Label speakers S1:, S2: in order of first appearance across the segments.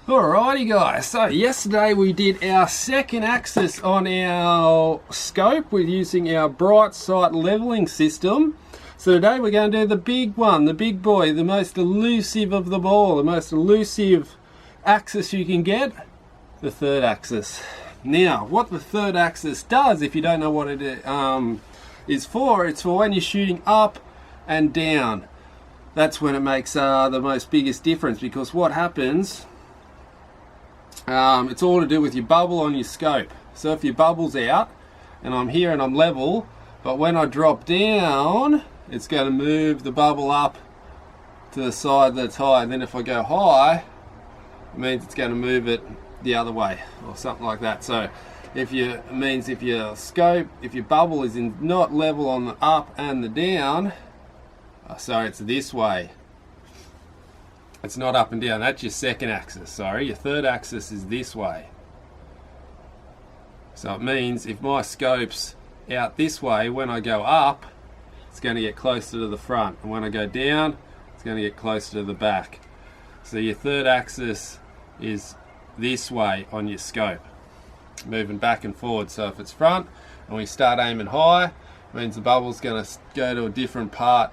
S1: Alrighty guys, so yesterday we did our second axis on our scope with using our bright sight leveling system. So today we're going to do the big one, the big boy, the most elusive of them all, the most elusive axis you can get, the third axis. Now, what the third axis does, if you don't know what it is for, it's for when you're shooting up and down. That's when it makes the most biggest difference, because what happens, it's all to do with your bubble on your scope. So if your bubble's out and I'm here and I'm level, but when I drop down it's going to move the bubble up to the side that's high, and then if I go high it means it's going to move it the other way or something like that. So if your scope, if your bubble is not level on the up and the down, sorry, it's this way. It's not up and down, that's your second axis, sorry. Your third axis is this way. So it means if my scope's out this way, when I go up, it's going to get closer to the front. And when I go down, it's going to get closer to the back. So your third axis is this way on your scope, moving back and forward. So if it's front and we start aiming high, it means the bubble's going to go to a different part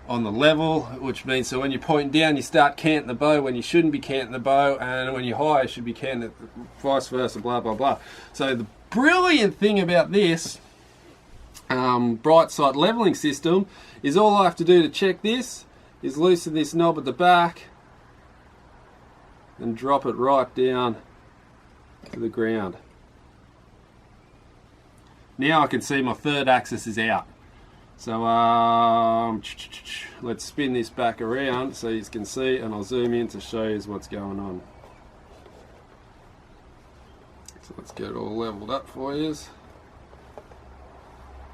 S1: on the level, which means so when you're pointing down you start canting the bow when you shouldn't be canting the bow, and when you're high you should be canting it, vice versa, blah blah blah. So the brilliant thing about this bright sight leveling system is all I have to do to check this is loosen this knob at the back and drop it right down to the ground. Now I can see my third axis is out. So let's spin this back around so you can see, and I'll zoom in to show you what's going on. So let's get it all leveled up for you.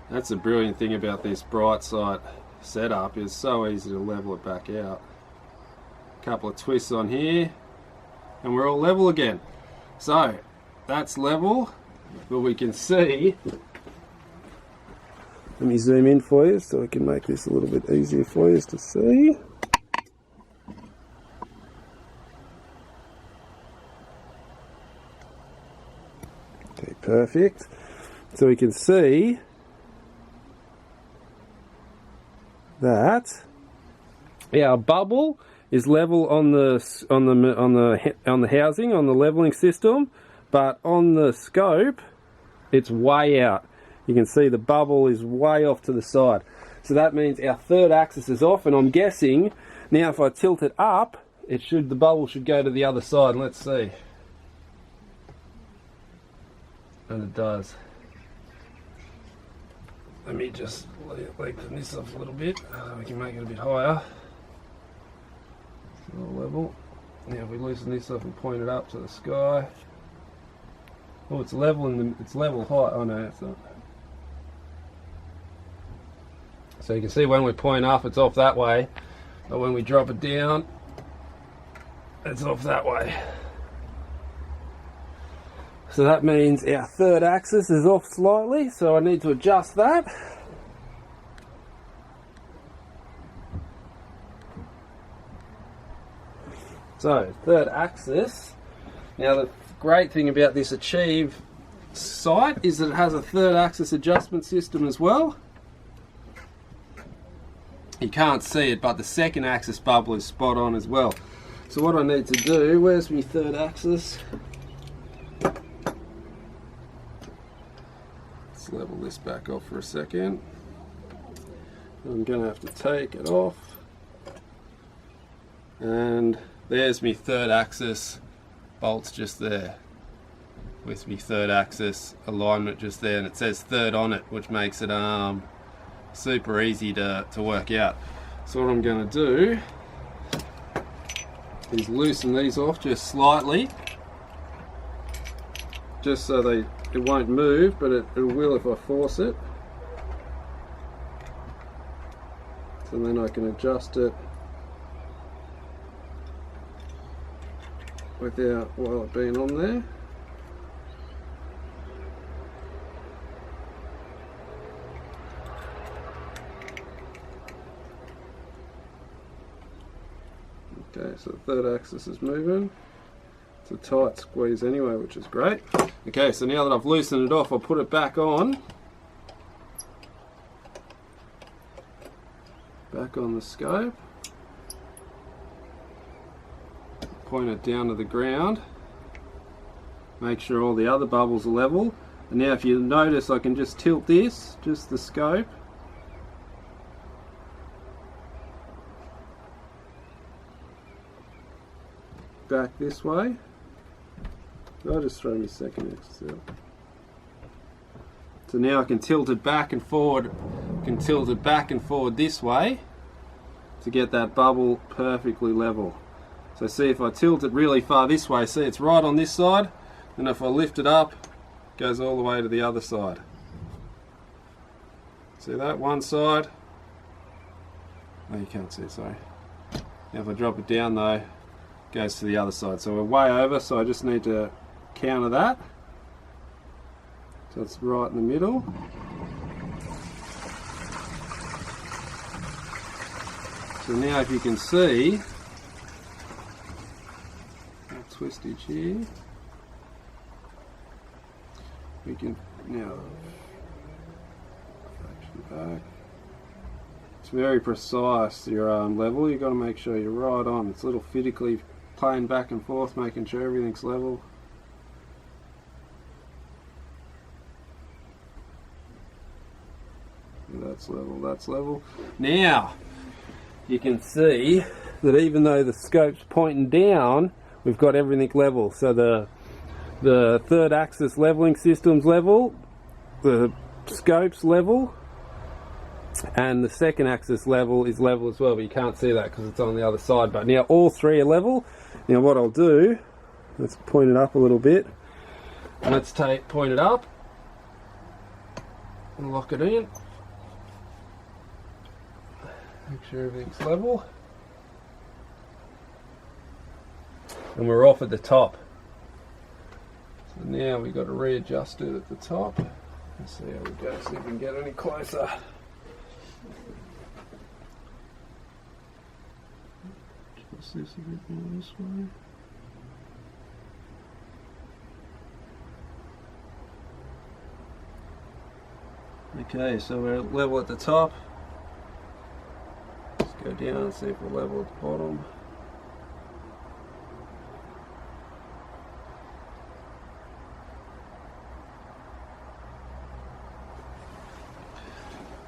S1: That's the brilliant thing about this bright sight setup, is so easy to level it back out. A couple of twists on here and we're all level again. So that's level, but we can see. Let me zoom in for you so I can make this a little bit easier for you to see. Okay, perfect. So we can see that our bubble is level on the housing, on the leveling system, but on the scope it's way out. You can see the bubble is way off to the side. So that means our third axis is off, and I'm guessing now if I tilt it up, the bubble should go to the other side. Let's see. And it does. Let me just lengthen this up a little bit so we can make it a bit higher. It's all level. Now if we loosen this up and point it up to the sky. Oh, it's level it's level high. Oh no, it's not. So you can see when we point up it's off that way, but when we drop it down it's off that way. So that means our third axis is off slightly, so I need to adjust that. So third axis. Now the great thing about this Achieve sight is that it has a third axis adjustment system as well. You can't see it, but the second axis bubble is spot on as well. So what I need to do, where's my third axis? Let's level this back off for a second. I'm going to have to take it off. And there's my third axis bolts just there, with my third axis alignment just there, and it says third on it, which makes it super easy to work out. So what I'm going to do is loosen these off just slightly, just so it won't move, but it will if I force it. So then I can adjust it while it being on there. Okay, so the third axis is moving. It's a tight squeeze anyway, which is great. Okay, so now that I've loosened it off, I'll put it back on. Back on the scope. Point it down to the ground. Make sure all the other bubbles are level. And now if you notice, I can just tilt this, just the scope. Back this way. I'll just throw me second XL. So now I can tilt it back and forward. I can tilt it back and forward this way to get that bubble perfectly level. So see, if I tilt it really far this way, see it's right on this side, and if I lift it up, it goes all the way to the other side. See that? One side. Oh, you can't see, sorry. Now if I drop it down though, it goes to the other side. So we're way over, so I just need to counter that. So it's right in the middle. So now if you can see, twistage here, we can now fraction back. It's very precise, your arm level. You've got to make sure you're right on. It's a little fiddly playing back and forth, making sure everything's level. That's level, that's level. Now you can see that even though the scope's pointing down, we've got everything level. So the third axis leveling system's level, the scope's level, and the second axis level is level as well, but you can't see that because it's on the other side. But now all three are level. Now what I'll do, let's point it up a little bit. Let's point it up and lock it in. Make sure everything's level. And we're off at the top. So now we've got to readjust it at the top. Let's see how we go, see if we can get any closer. Twist this a bit more this way. Okay, so we're level at the top. Let's go down and see if we're level at the bottom.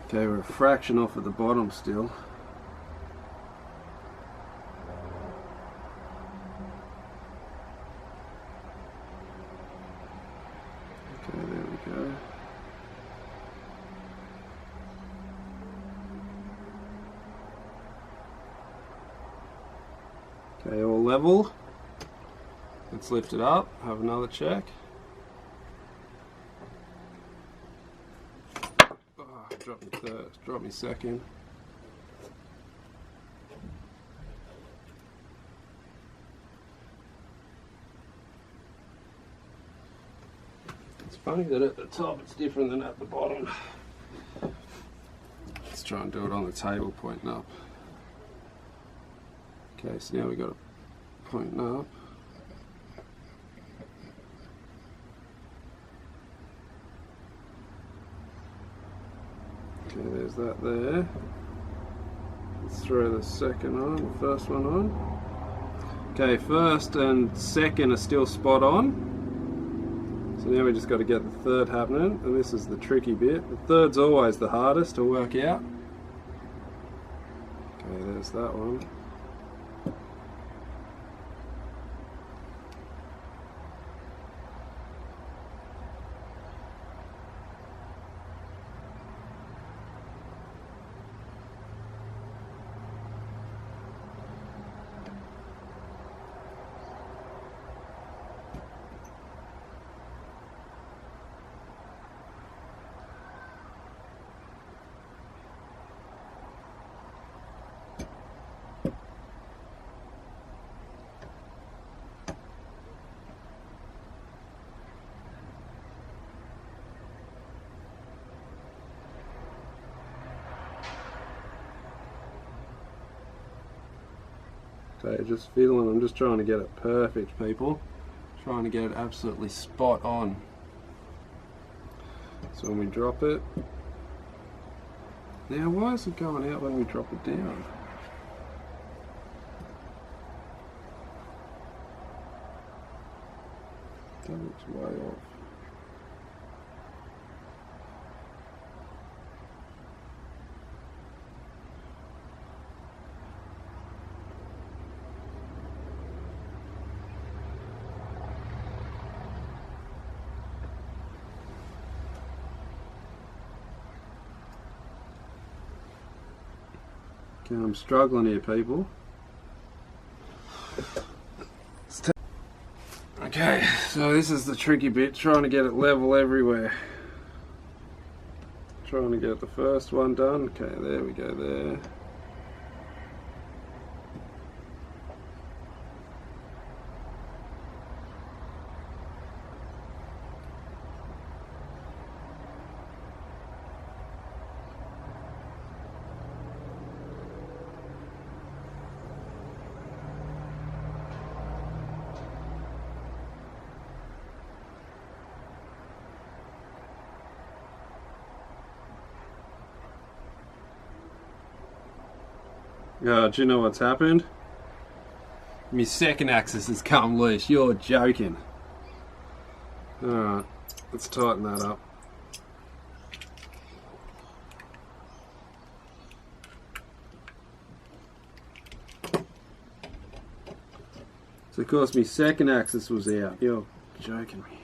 S1: Okay, we're a fraction off at the bottom still. Okay, there we go. Okay, all level. Let's lift it up, have another check. Drop me second. It's funny that at the top it's different than at the bottom. Let's try and do it on the table pointing up. Okay, so now we've got it pointing up. Okay, there's that there. Let's throw the second on, the first one on. Okay, first and second are still spot on. So now we just got to get the third happening, and this is the tricky bit. The third's always the hardest to work out. Okay, there's that one. Okay, just fiddling, I'm just trying to get it perfect, people. trying to get it absolutely spot on. So when we drop it, now why is it going out when we drop it down? That looks way off. Okay, I'm struggling here, people. Okay, so this is the tricky bit, trying to get it level everywhere. Trying to get the first one done. Okay, there we go there. Do you know what's happened? My second axis has come loose. You're joking. Alright, let's tighten that up. So of course my second axis was out. You're joking me.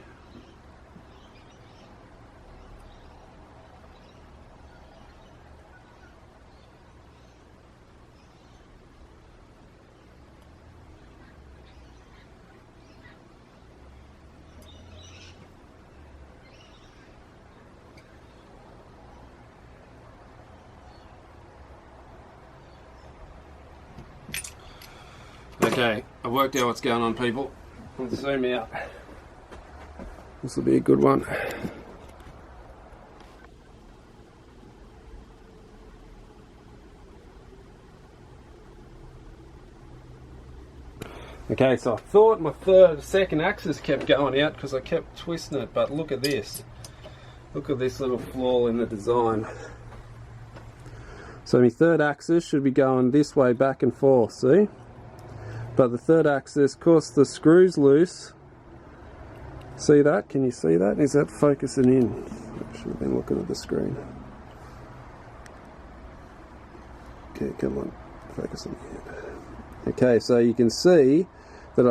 S1: Okay, I've worked out what's going on, people. Let's zoom out. This will be a good one. Okay, so I thought my second axis kept going out because I kept twisting it, but look at this. Look at this little flaw in the design. So my third axis should be going this way back and forth, see? But the third axis, of course the screw's loose. See that? Can you see that? Is that focusing in? I should have been looking at the screen. Okay, come on. Focus on the head. Okay, so you can see that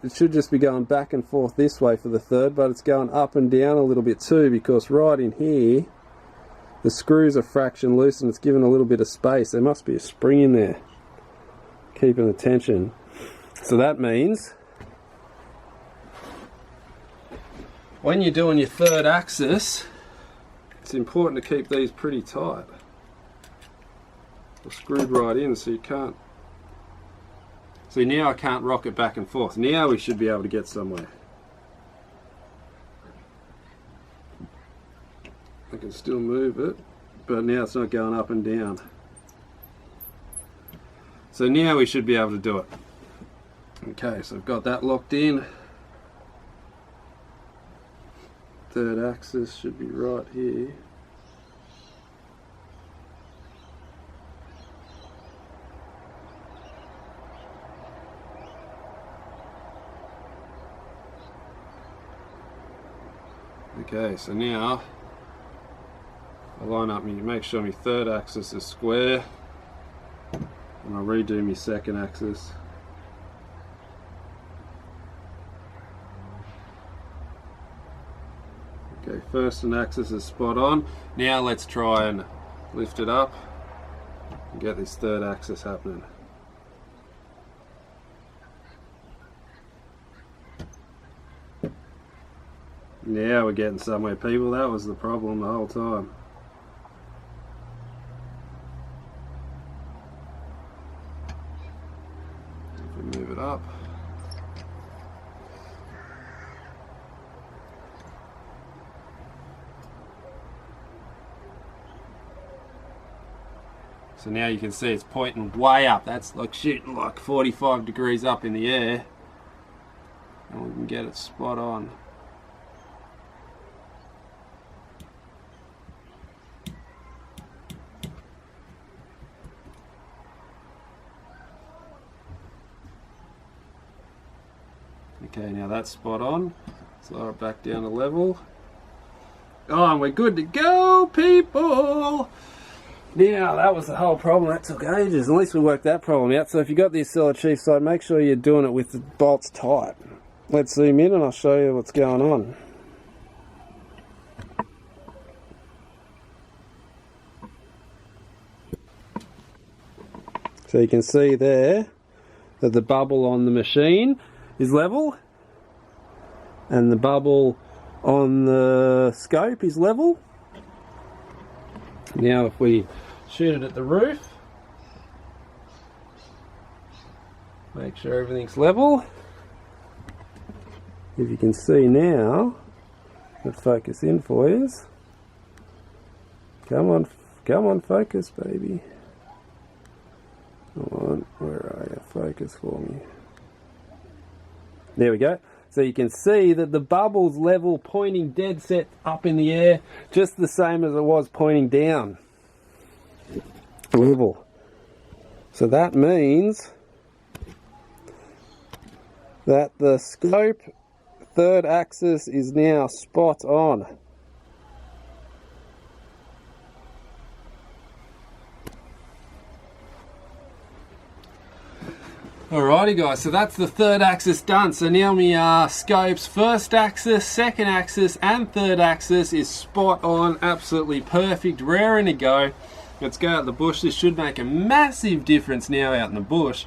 S1: it should just be going back and forth this way for the third, but it's going up and down a little bit too, because right in here the screws are fraction loose and it's given a little bit of space. There must be a spring in there keeping the tension. So that means when you're doing your third axis, it's important to keep these pretty tight. They're screwed right in, so you can't. See, now I can't rock it back and forth. Now we should be able to get somewhere. I can still move it, but now it's not going up and down. So now we should be able to do it. Okay, so I've got that locked in. Third axis should be right here. Okay, so now I line up, make sure my third axis is square, and I'll redo my second axis. Okay, first and axis is spot on. Now let's try and lift it up and get this third axis happening. Now we're getting somewhere, people. That was the problem the whole time. If we move it up. So now you can see it's pointing way up. That's like shooting like 45 degrees up in the air. and we can get it spot on. Okay, now that's spot on. Slow it back down to level. Oh, and we're good to go, people! Now, that was the whole problem. That took ages. At least we worked that problem out. So if you've got the Acela Chief side, make sure you're doing it with the bolts tight. Let's zoom in and I'll show you what's going on. So you can see there that the bubble on the machine is level and the bubble on the scope is level. Now if we shoot it at the roof, make sure everything's level. If you can see now, let's focus in for you. Come on, focus, baby. Come on, where are you? Focus for me. There we go. So you can see that the bubble's level, pointing dead set up in the air, just the same as it was pointing down. Level. So that means that the scope third axis is now spot on. Alrighty guys, so that's the third axis done. So now my scope's first axis, second axis and third axis is spot on, absolutely perfect, raring to go. Let's go out the bush. This should make a massive difference now out in the bush,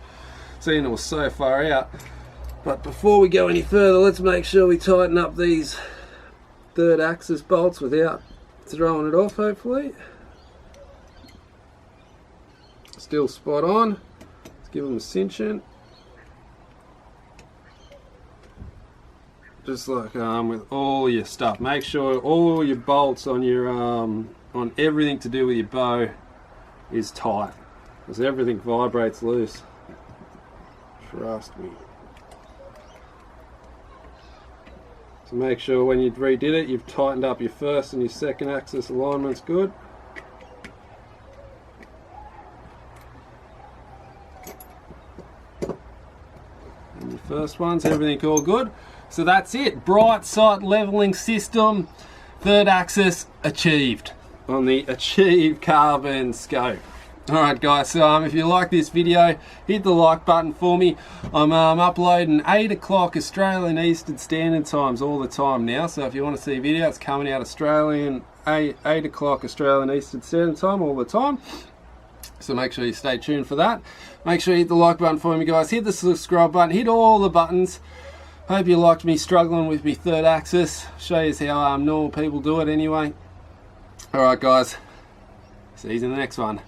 S1: seeing it was so far out. But before we go any further, let's make sure we tighten up these third axis bolts without throwing it off, hopefully. Still spot on. Let's give them a cinch in. Just like with all your stuff, make sure all your bolts on your on everything to do with your bow is tight, because everything vibrates loose. Trust me. So make sure when you redid it, you've tightened up your first and your second axis alignment's good. And your first one's everything all good. So that's it, bright sight leveling system, third axis achieved on the Achieve Carbon scope. Alright guys, so if you like this video, hit the like button for me. I'm uploading 8 o'clock Australian Eastern Standard Times all the time now, so if you want to see a video, it's coming out Australian 8 o'clock Australian Eastern Standard Time all the time. So make sure you stay tuned for that. Make sure you hit the like button for me guys, hit the subscribe button, hit all the buttons. Hope you liked me struggling with my third axis. Show you how normal people do it anyway. Alright guys, see you in the next one.